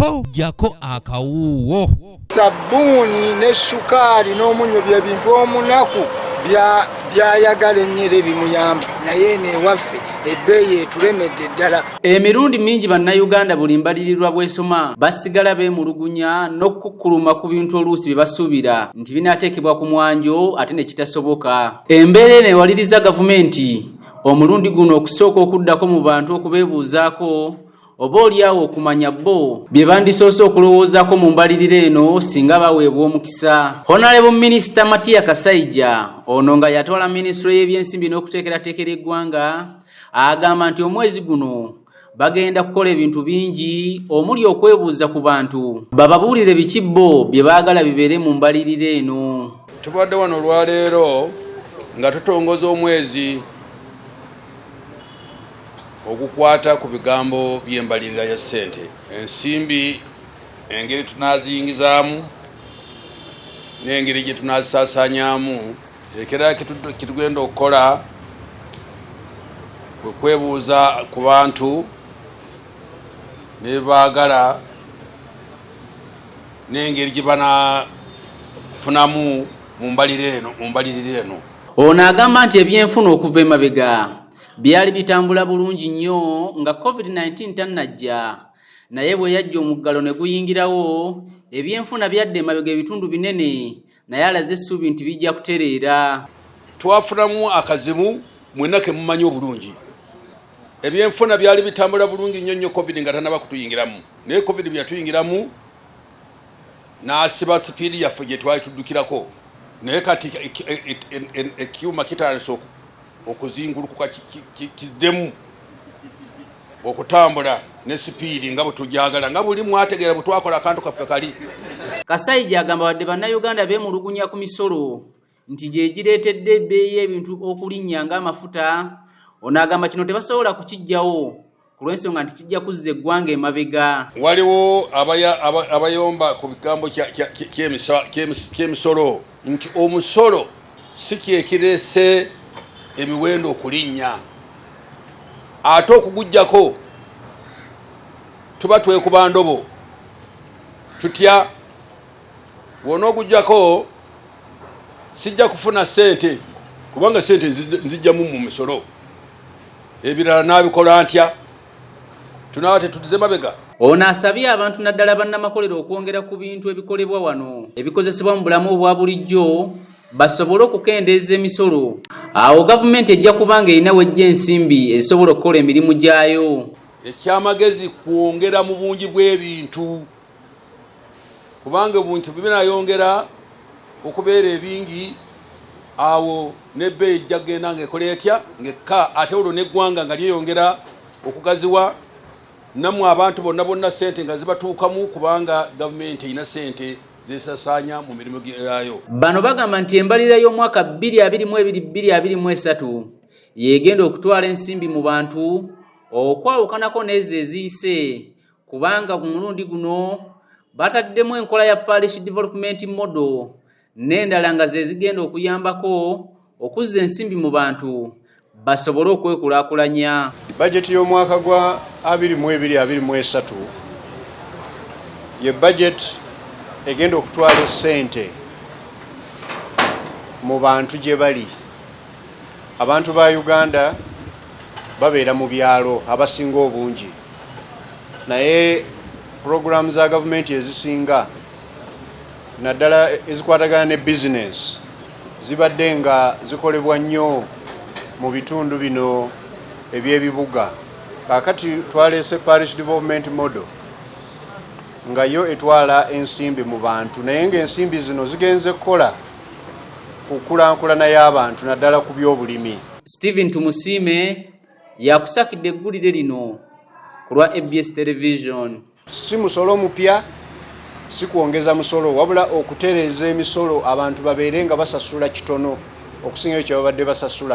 po jako akawuwo. Sabuni ne sukari n'omunyo bye bintu omunaku byayagala ennyere bimuyamba naye ne waffe ebbeeyi etulemedde ddala. Emirundi mingi bannayuganda buli mbalirirwa bwesoma basigala beemulugunya n'okukkuluma ku bintu oluusi bye basuubira nti binaateekebwa ku mwanjo ate ne kitasoboka. Embeera eno ewaliriza gavumenti omulundi guno okusooka okuddako mu bantu okubeebuuzaako oba oliawo okumanya bo bye bandisoose okulowoozaako mu mbalirira eno singa baweebwa omukisa. Honorable Minister Matiya Kasaija ono nga yatwala Minisitule y'ebyensimbi n'okuteekerateekera eggwanga agamba nti omwezi guno bagenda kukola ebintu bingi omuli okwebuuza ku bantu bababuulire biki bo bye baagala bibeere mu mbalirira eno. Tubadde wano olwaleero nga tutongoza omwezi okukwata ku bigambo by'embalirira ya ssente, ensimbi engeri tunaaziyingizaamu n'engeri gye tunaazisaasaanyaamu. Ekirala kitugenda okukola kwe kwebuuza ku bantu ne baagala n'engeri gye banaafunamu mu mbalirira eno. Ono agamba nti ebyenfuna okuva emabega byali bitambula bulungi nnyo nga COVID-19 tannajja, naye bwe yajja omuggalo ne guyingirawo ebyenfuna byadde emabega ebitundu binene, naye alaze essuubi nti bijja kutereera. Twafunamu akazimu mwenna ke mumanyi obulungi. Ebyenfuna byali bitambula bulungi nnyo COVID nga tannaba kutuyingiramu, naye COVID byatuyingiramu n'asiba sipiidi yaffe gye twali tuddukirako, naye kati ekyuma kitandise okuzingulukuka kiddemu okutambula ne sipiidi nga bwe tujagala, nga buli mwategeera bwe twakola akantu kaffe kali. Kasaija agamba wadde bannayuganda beemulugunya ku misolo nti gye gireetedde ebbeeyi y'ebintu okulinnya ng'amafuta, ono agamba kino tebasobola kukiggyawo ku lw'ensonga nti kijja kuzza eggwanga emabega. Waliwo abayomba ku bigambo ky'emisolo nti omusolo si kyekireese emiwendo okulinnya, ate okugujjako tuba twekuba ndobo tutya. Wona ogujjako sijja kufuna ssente kubanga ssente nzijjamu mu misolo, ebirala n'abikola ntya, tunaaba tetudize mabega. Ono asabye abantu naddala bannamakolero okwongera ku bintu ebikolebwa wano ebikozesebwa mu bulamu obwa bulijjo basobole okukendeeza emisolo. Awo gavumenti ejja kubanga erina wejja ensimbi ezisobola okukola emirimu gyayo. Ekyamagezi kwongera mu bungi bw'ebintu, kubanga ebintu binayongera okubeera ebingi, awo n'ebbeeyi ejja kugenda ng'ekola etya ng'ekka, ate olwo n'eggwanga nga lyeyongera okugaziwa, nammwe abantu bonna ssente nga zibatuukamu kubanga gavumenti erina ssente zesasaanya mu mirimu gyayo. Bano bagamba nti embalirira y'omwaka 2022-2023 yegenda okutwala ensimbi mu bantu okwawukanako n'ezo eziyise, kubanga ku mulundi guno bataddemu enkola ya parish development model n'endala nga ze zigenda okuyambako okuzza ensimbi mu bantu basobole okwekulaakulanya. Bajeti y'omwaka gwa 2022-2023 ye bajeti egenda okutwala ssente mu bantu gye bali. Abantu ba Uganda babeera mu byalo abasinga obungi, naye program za gavumenti ezisinga naddala ezikwatagana ne business zibadde nga zikolebwa nnyo mu bitundu bino eby'ebibuga. Kaakati twaleese parish development model nga yo etwala ensimbi mu bantu, naye ng'ensimbi zino zigenze kukola kukulaakulana y'abantu naddala ku by'obulimi. Stephen Tumusiime yakusakidde eggulire lino ku lwa ABS Television. Si musolo mupya, si kwongeza musolo, wabula okutereeza emisolo abantu babeere nga basasula kitono okusinga ekyo babadde basasula.